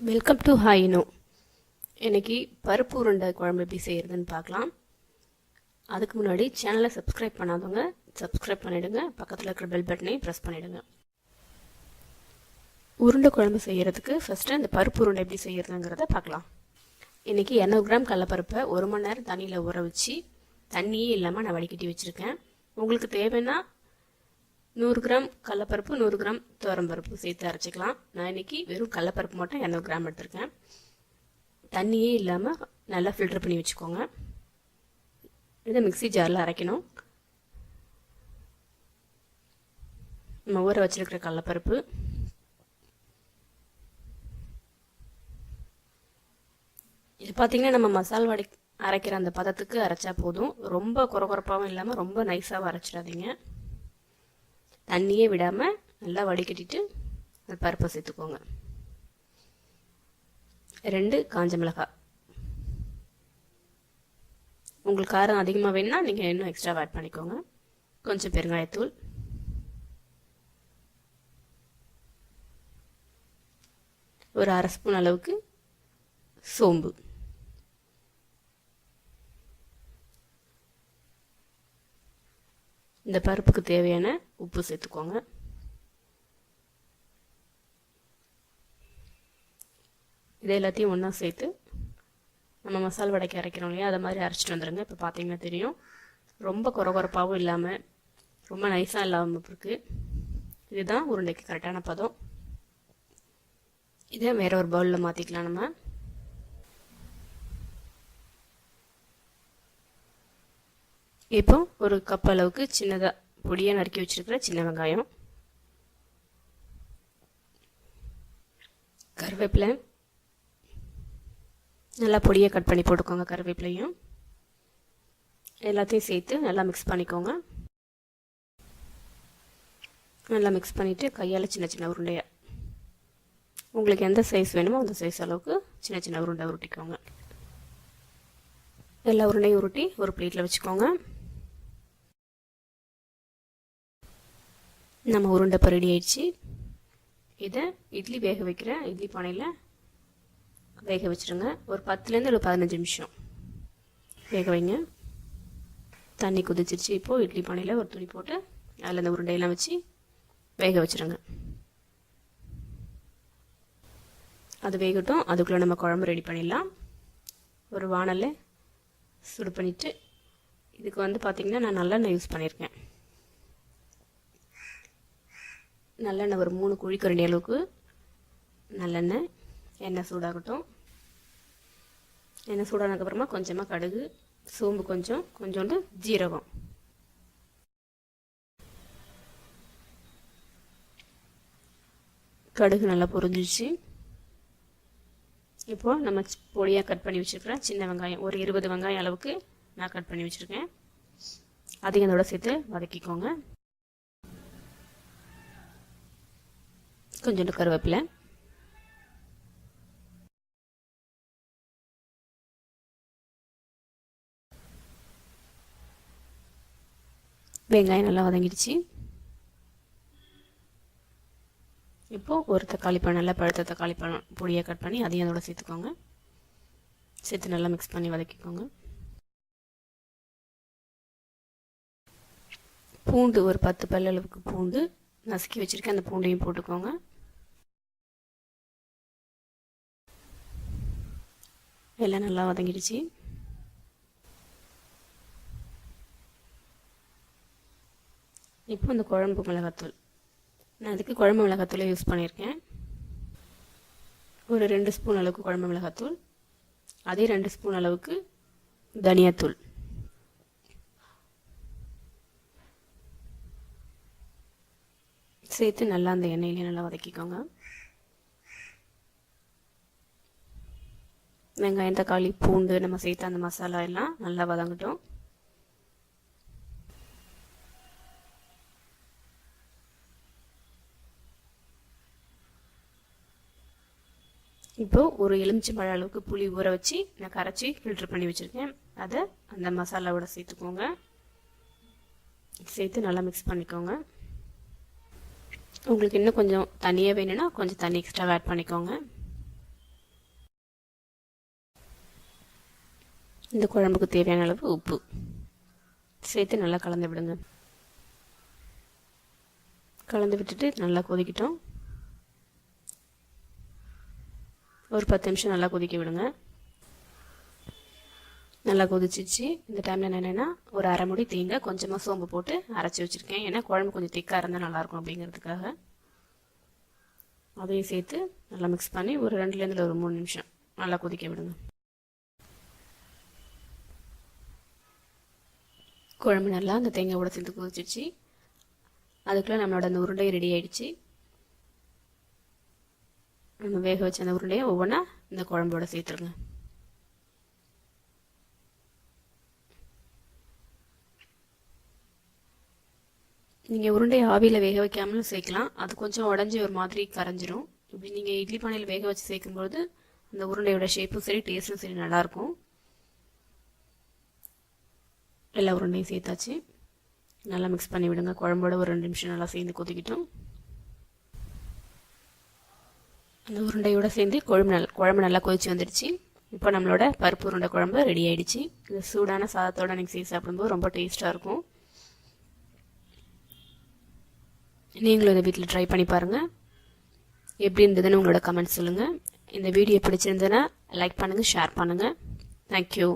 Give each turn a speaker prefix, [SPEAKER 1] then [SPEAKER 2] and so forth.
[SPEAKER 1] Welcome to Hi-Inno. இன்னைக்கு பருப்பு உருண்டை குழம்பு எப்படி செய்யறதுன்னு பார்க்கலாம். அதுக்கு முன்னாடி சேனலை சப்ஸ்கிரைப் பண்ணாதவங்க சப்ஸ்கிரைப் பண்ணிடுங்க. பக்கத்தில் இருக்கிற பெல் பட்டனையும் ப்ரெஸ் பண்ணிடுங்க. உருண்டை குழம்பு செய்யறதுக்கு ஃபர்ஸ்ட் அந்த பருப்பு உருண்டை எப்படி செய்யறதுங்கிறத பார்க்கலாம். இன்னைக்கு 200 கிராம் கடலைப்பருப்பை 1 மணி நேரம் தண்ணியில் ஊற வச்சு தண்ணியே இல்லாமல் நான் வடிகட்டி வச்சுருக்கேன். உங்களுக்கு தேவைன்னா 100 கிராம் கடலைப்பருப்பு 100 கிராம் துவரம்பருப்பு சேர்த்து அரைச்சிக்கலாம். நான் இன்னைக்கு வெறும் கடலைப்பருப்பு மட்டும் 200 கிராம் எடுத்திருக்கேன். தண்ணியே இல்லாமல் நல்லா ஃபில்டர் பண்ணி வச்சுக்கோங்க. இதை மிக்ஸி ஜாரில் அரைக்கணும். நம்ம ஊற வச்சிருக்கிற கடலைப்பருப்பு, இது பார்த்தீங்கன்னா நம்ம மசாலா வடை அரைக்கிற அந்த பதத்துக்கு அரைச்சா போதும். ரொம்ப குறகுறப்பாகவும் இல்லாமல் ரொம்ப நைஸாகவும் அரைச்சிடாதீங்க. தண்ணியே விடாமல் நல்லா வடிகட்டிட்டு அந்த பருப்பை சேர்த்துக்கோங்க. 2 காஞ்ச மிளகாய், உங்களுக்கு காரம் அதிகமாக வேணும்னா நீங்கள் இன்னும் எக்ஸ்ட்ரா ஆட் பண்ணிக்கோங்க. கொஞ்சம் பெருங்காயத்தூள், ஒரு 1/2 ஸ்பூன் அளவுக்கு சோம்பு, இந்த பருப்புக்கு தேவையான உப்பு சேர்த்துக்கோங்க. இதை எல்லாத்தையும் ஒன்றா சேர்த்து நம்ம மசாலா வடைக்கு அரைக்கிறோம் இல்லையா, அதை மாதிரி அரைச்சிட்டு வந்துடுங்க. இப்போ பார்த்தீங்கன்னா தெரியும், ரொம்ப குறகுறப்பாகவும் இல்லாமல் ரொம்ப நைஸாக இல்லாமல் இருக்குது. இதுதான் உருண்டைக்கு கரெக்டான பதம். இதை வேற ஒரு பவுலில் மாற்றிக்கலாம். நம்ம இப்போ ஒரு கப் அளவுக்கு சின்னதாக பொடியாக நறுக்கி வச்சிருக்கிற சின்ன வெங்காயம், கருவேப்பிலை நல்லா பொடியாக கட் பண்ணி போட்டுக்கோங்க. கருவேப்பிலையும் எல்லாத்தையும் சேர்த்து நல்லா மிக்ஸ் பண்ணிக்கோங்க. நல்லா மிக்ஸ் பண்ணிவிட்டு கையால் சின்ன சின்ன உருண்டையாக உங்களுக்கு எந்த சைஸ் வேணுமோ அந்த சைஸ் அளவுக்கு சின்ன சின்ன உருண்டை உருட்டிக்கோங்க. எல்லா உருண்டையும் உருட்டி ஒரு பிளேட்டில் வச்சுக்கோங்க. நம்ம உருண்டை இப்போ ரெடி ஆயிடுச்சு. இதை இட்லி வேக வைக்கிற இட்லி பானையில் வேக வச்சுருங்க. ஒரு 10லேருந்து ஒரு 15 நிமிஷம் வேக வைங்க. தண்ணி கொதிச்சிருச்சு. இப்போது இட்லி பானையில் ஒரு துணி போட்டு அதில் இந்த உருண்டையெல்லாம் வச்சு வேக வச்சுருங்க. அது வேகட்டும். அதுக்குள்ளே நம்ம குழம்பு ரெடி பண்ணிடலாம். ஒரு வானலில் சுடு பண்ணிவிட்டு, இதுக்கு வந்து பார்த்திங்கன்னா நான் நல்லெண்ணெய் யூஸ் பண்ணியிருக்கேன். நல்லெண்ணெய் ஒரு 3 குழிக்கரண்டி அளவுக்கு நல்லெண்ணெய். எண்ணெய் சூடாகட்டும். எண்ணெய் சூடானதுக்கப்புறமா கொஞ்சமாக கடுகு, சோம்பு கொஞ்சோண்டு ஜீரகம், கடுகு நல்லா பொரிஞ்சிச்சு. இப்போது நம்ம பொடியாக கட் பண்ணி வச்சுருக்கிறேன் சின்ன வெங்காயம், ஒரு 20 வெங்காயம் அளவுக்கு நான் கட் பண்ணி வச்சுருக்கேன். அதையும் அதோட சேர்த்து வதக்கிக்கோங்க. கொஞ்சோண்டு கருவேப்பிலை, வெங்காயம் நல்லா வதங்கிடுச்சு. இப்போது ஒரு தக்காளி பழம், நல்லா பழுத்த தக்காளி பழம் பொடியாக கட் பண்ணி அதையும் அதோட சேர்த்துக்கோங்க. சேர்த்து நல்லா மிக்ஸ் பண்ணி வதக்கிக்கோங்க. பூண்டு ஒரு 10 பல் அளவுக்கு பூண்டு நசுக்கி வச்சுருக்கேன். அந்த பூண்டையும் போட்டுக்கோங்க. எல்லாம் நல்லா வதங்கிடுச்சு. இப்போ இந்த குழம்பு மிளகாத்தூள், நான் அதுக்கு குழம்பு மிளகாத்தூளை யூஸ் பண்ணியிருக்கேன். ஒரு 2 ஸ்பூன் அளவுக்கு குழம்பு மிளகாத்தூள், அதே 2 ஸ்பூன் அளவுக்கு தனியாத்தூள், சேர்த்து நல்லா அந்த எண்ணெயிலே நல்லா வதக்கிக்கோங்க. வெங்காயம், தக்காளி, பூண்டு நம்ம சேர்த்து அந்த மசாலா எல்லாம் நல்லா வதங்கட்டும். இப்போது ஒரு எலுமிச்சம்பழம் அளவுக்கு புளி ஊற வச்சு நான் கரைச்சி ஃபில்டர் பண்ணி வச்சுருக்கேன். அதை அந்த மசாலாவோட சேர்த்துக்கோங்க. சேர்த்து நல்லா மிக்ஸ் பண்ணிக்கோங்க. உங்களுக்கு இன்னும் கொஞ்சம் தண்ணியாக வேணும்னா கொஞ்சம் தண்ணி எக்ஸ்ட்ரா ஆட் பண்ணிக்கோங்க. இந்த குழம்புக்கு தேவையான அளவு உப்பு சேர்த்து நல்லா கலந்து விடுங்க. கலந்து விட்டுட்டு நல்லா கொதிக்கிட்டோம். ஒரு 10 நிமிஷம் நல்லா கொதிக்க விடுங்க. நல்லா கொதிச்சிச்சு. இந்த டைமில் என்னென்னா ஒரு அரை மூடி தேங்காய் கொஞ்சமாக சோம்பு போட்டு அரைச்சி வச்சுருக்கேன். ஏன்னா குழம்பு கொஞ்சம் திக்காக இருந்தால் நல்லாயிருக்கும் அப்படிங்கிறதுக்காக. அதையும் சேர்த்து நல்லா மிக்ஸ் பண்ணி ஒரு 2லேருந்து ஒரு 3 நிமிஷம் நல்லா கொதிக்க விடுங்க. குழம்பு நல்லா அந்த தேங்காயோட சேர்த்து கொதிச்சிச்சு. அதுக்குள்ளே நம்மளோட அந்த உருண்டை ரெடி ஆகிடுச்சு. நம்ம வேக வச்ச அந்த உருண்டையை ஒவ்வொன்றா இந்த குழம்போட சேர்த்துருங்க. நீங்கள் உருண்டையை ஆவியில் வேக வைக்காமலும் சேர்க்கலாம். அது கொஞ்சம் உடஞ்சி ஒரு மாதிரி கரைஞ்சிரும். இப்படி நீங்கள் இட்லி பானையில் வேக வச்சு சேர்க்கும்போது அந்த உருண்டையோட ஷேப்பும் சரி டேஸ்ட்டும் சரி நல்லாயிருக்கும். எல்லா உருண்டையும் சேர்த்தாச்சு. நல்லா மிக்ஸ் பண்ணி விடுங்க. குழம்போட ஒரு 2 நிமிஷம் நல்லா சேர்ந்து கொதிக்கிட்டோம். அந்த உருண்டையோடு சேர்ந்து குழம்பு நல்லா கொதிச்சு வந்துடுச்சு. இப்போ நம்மளோட பருப்பு உருண்டை குழம்பு ரெடி ஆகிடுச்சு. இந்த சூடான சாதத்தோடு நீங்கள் சேர்த்து சாப்பிடும்போது ரொம்ப டேஸ்ட்டாக இருக்கும். நீங்களும் இதை வீட்டில் ட்ரை பண்ணி பாருங்கள். எப்படி இருந்ததுன்னு உங்களோட கமெண்ட்ஸ் சொல்லுங்கள். இந்த வீடியோ பிடிச்சிருந்ததுன்னா லைக் பண்ணுங்கள், ஷேர் பண்ணுங்கள். தேங்க்யூ.